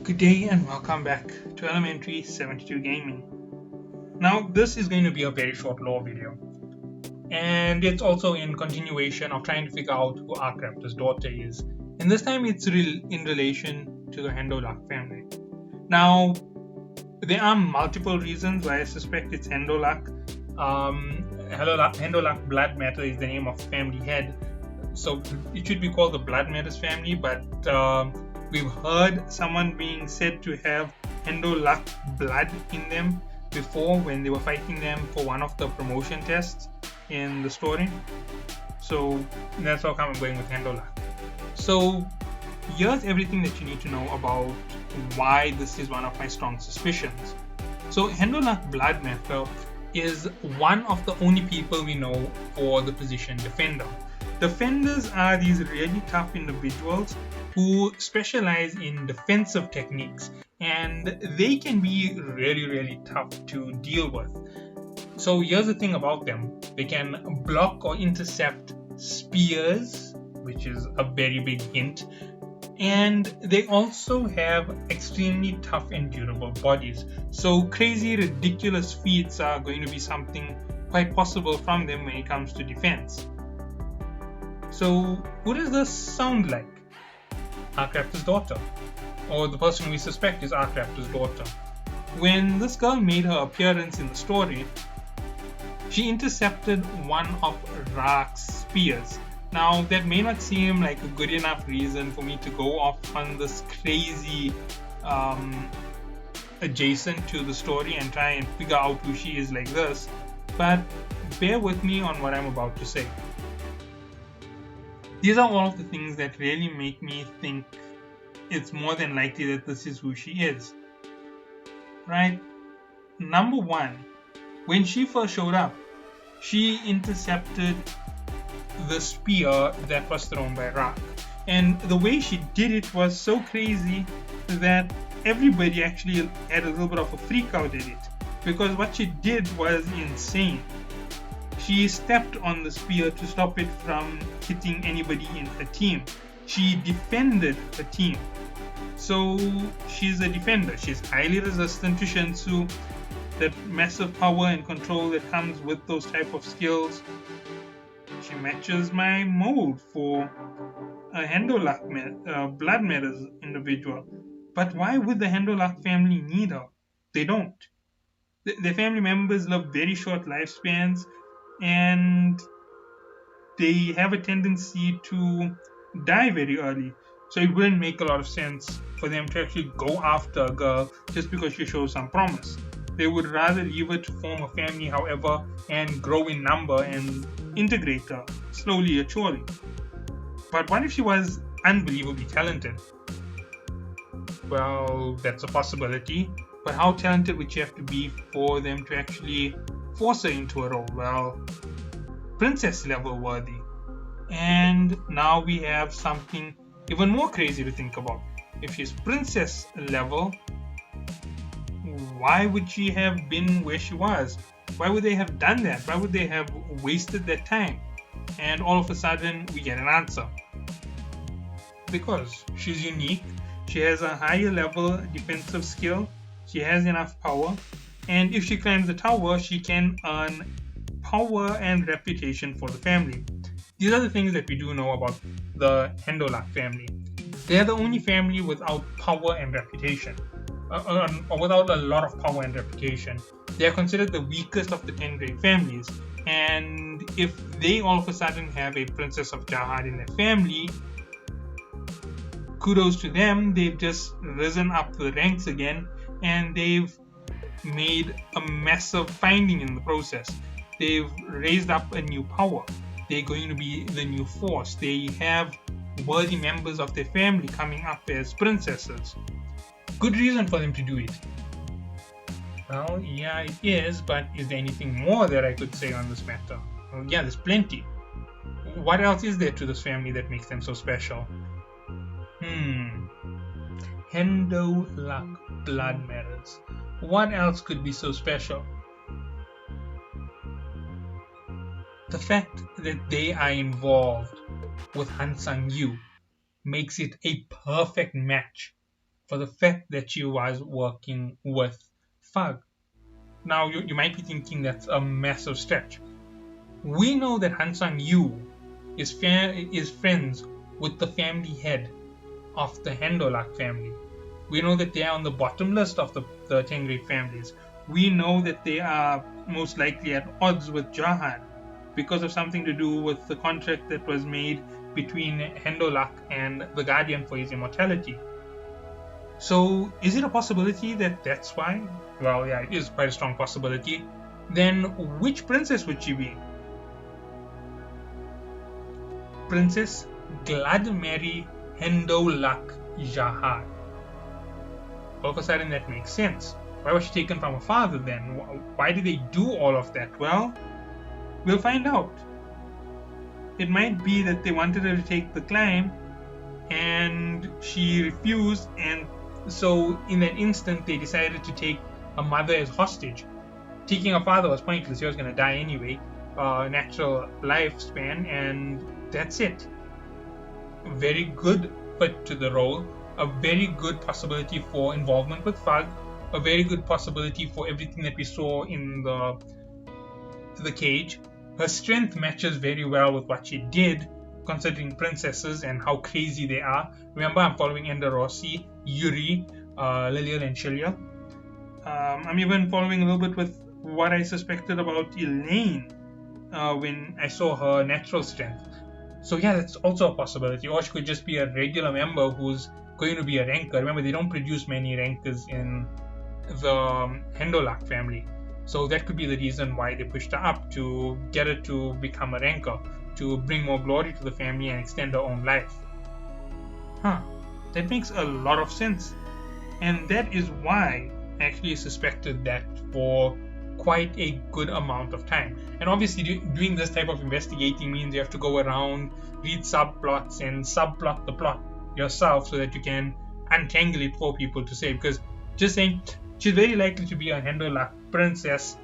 Good day and welcome back to Elementary 72 Gaming. Now this is going to be a very short lore video, and it's also in continuation of trying to figure out who Arkraptors' daughter is, and this time it's in relation to the Hendo family. Now there are multiple reasons why I suspect it's Hendo. Hendo Blood Matter is the name of the family head, so it should be called the Blood Matters family, but we've heard someone being said to have Hendo blood in them before when they were fighting them for one of the promotion tests in the story. So that's how come I'm going with Hendo. So here's everything that you need to know about why this is one of my strong suspicions. So Hendo Blood Matter is one of the only people we know for the position Defender. Defenders are these really tough individuals who specialize in defensive techniques, and they can be really tough to deal with. So here's the thing about them: they can block or intercept spears, which is a very big hint, and they also have extremely tough and durable bodies. So crazy, ridiculous feats are going to be something quite possible from them when it comes to defense. So who does this sound like? Arkraptors' daughter, or the person we suspect is Arkraptors' daughter. When this girl made her appearance in the story, she intercepted one of Rak's spears. Now that may not seem like a good enough reason for me to go off on this crazy adjacent to the story and try and figure out who she is like this, but bear with me on what I'm about to say. These are all of the things that really make me think it's more than likely that this is who she is. Right? Number one, when she first showed up, she intercepted the spear that was thrown by Rak. And the way she did it was so crazy that everybody actually had a little bit of a freak out at it. Because what she did was insane. She stepped on the spear to stop it from hitting anybody in her team. She defended her team. So she's a defender. She's highly resistant to Shinsu. That massive power and control that comes with those type of skills. She matches my mold for a Hendo Blood Matters individual. But why would the Hendo family need her? They don't. Their family members live very short lifespans, and they have a tendency to die very early. So it wouldn't make a lot of sense for them to actually go after a girl just because she shows some promise. They would rather leave her to form a family, however, and grow in number and integrate her slowly and surely. But what if she was unbelievably talented? Well, that's a possibility. But how talented would she have to be for them to actually force her into a role? Well, princess level worthy. And now we have something even more crazy to think about. If she's princess level, why would she have been where she was? Why would they have done that? Why would they have wasted their time? And all of a sudden we get an answer. Because she's unique, she has a higher level defensive skill, she has enough power, and if she climbs the tower, she can earn power and reputation for the family. These are the things that we do know about the Hendo family. They are the only family without power and reputation, or without a lot of power and reputation. They are considered the weakest of the 10 great families, and if they all of a sudden have a princess of Jahaad in their family, kudos to them. They've just risen up the ranks again, and they've made a massive finding in the process. They've raised up a new power. They're going to be the new force. They have worthy members of their family coming up as princesses. Good reason for them to do it. Well, yeah, it is, but is there anything more that I could say on this matter? Well, yeah, there's plenty. What else is there to this family that makes them so special? Hendo Blood Matters. What else could be so special? The fact that they are involved with Han Sang-yu makes it a perfect match for the fact that she was working with Fug. Now, you might be thinking that's a massive stretch. We know that Han Sang-yu is friends with the family head of the Hendo family. We know that they are on the bottom list of the 10 great families. We know that they are most likely at odds with Jahaad because of something to do with the contract that was made between Hendo and the Guardian for his immortality. So, is it a possibility that that's why? Well, yeah, it is quite a strong possibility. Then, which princess would she be? Princess Gladmerry Hendo Jahaad. All of a sudden, that makes sense. Why was she taken from her father then? Why did they do all of that? Well, we'll find out. It might be that they wanted her to take the climb and she refused, and so in that instant they decided to take her mother as hostage. Taking her father was pointless, he was going to die anyway, natural lifespan, and that's it. A very good fit to the role, a very good possibility for involvement with Fug, a very good possibility for everything that we saw in the cage. Her strength matches very well with what she did, considering princesses and how crazy they are. Remember, I'm following Enda Rossi, Yuri, Lilial, and Shilya. I'm even following a little bit with what I suspected about Elaine when I saw her natural strength. So yeah, that's also a possibility. Or she could just be a regular member who's going to be a ranker. Remember, they don't produce many rankers in the Hendo family. So that could be the reason why they pushed her up, to get her to become a ranker, to bring more glory to the family and extend her own life. That makes a lot of sense. And that is why I actually suspected that for quite a good amount of time. And obviously doing this type of investigating means you have to go around, read subplots and subplot the plot yourself so that you can untangle it for people to say. Because just saying, she's very likely to be a Hendo princess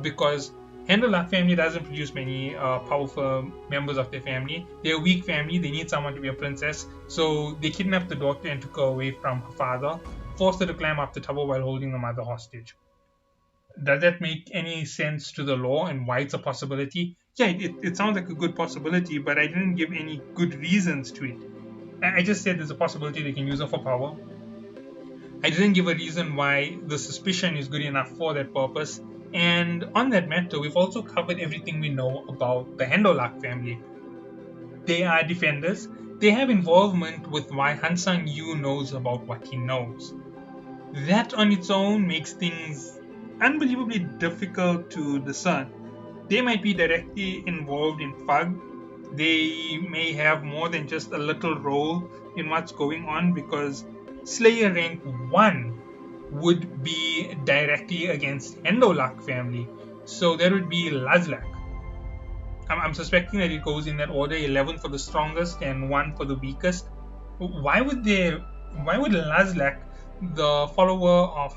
because Hendo family doesn't produce many powerful members of their family. They're a weak family, they need someone to be a princess. So they kidnapped the daughter and took her away from her father, forced her to climb up the tower while holding the mother hostage. Does that make any sense to the law and why it's a possibility? Yeah, it sounds like a good possibility, but I didn't give any good reasons to it. I just said there's a possibility they can use her for power. I didn't give a reason why the suspicion is good enough for that purpose. And on that matter, we've also covered everything we know about the Hendo family. They are defenders. They have involvement with why Han Sang-yu knows about what he knows. That on its own makes things unbelievably difficult to discern. They might be directly involved in Fug. They may have more than just a little role in what's going on, because Slayer rank 1 would be directly against Hendo family. So there would be Lazlak. I'm suspecting that it goes in that order: 11 for the strongest and 1 for the weakest. Why would Lazlak, the follower of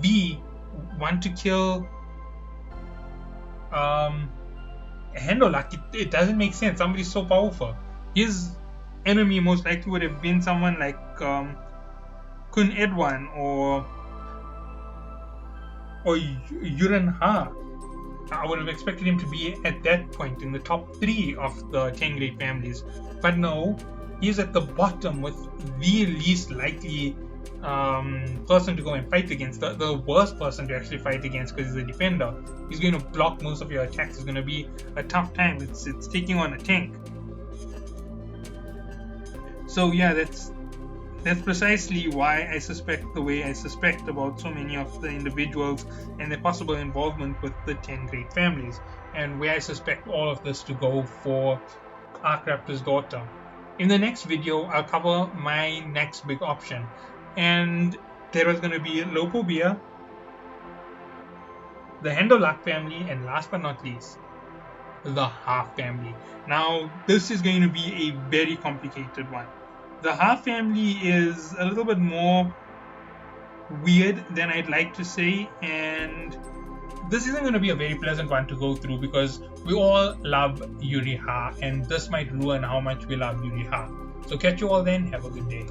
V, want to kill Hendo? It doesn't make sense. Somebody's so powerful. His enemy most likely would have been someone like Kun Edwan or Yuran Ha. I would have expected him to be at that point in the top 3 of the 10 great families. But no, he's at the bottom with the least likely person to go and fight against, the worst person to actually fight against, because he's a defender. He's going to block most of your attacks. It's going to be a tough time. It's taking on a tank. So yeah, that's precisely why I suspect the way I suspect about so many of the individuals and their possible involvement with the 10 great families, and where I suspect all of this to go for Arkraptor's daughter. In the next video, I'll cover my next big option, and there was going to be Lopobia, the Hendo family, and last but not least, the Ha family. Now, this is going to be a very complicated one. The Ha family is a little bit more weird than I'd like to say, and this isn't going to be a very pleasant one to go through, because we all love Yuri Ha, and this might ruin how much we love Yuri Ha. So catch you all then. Have a good day.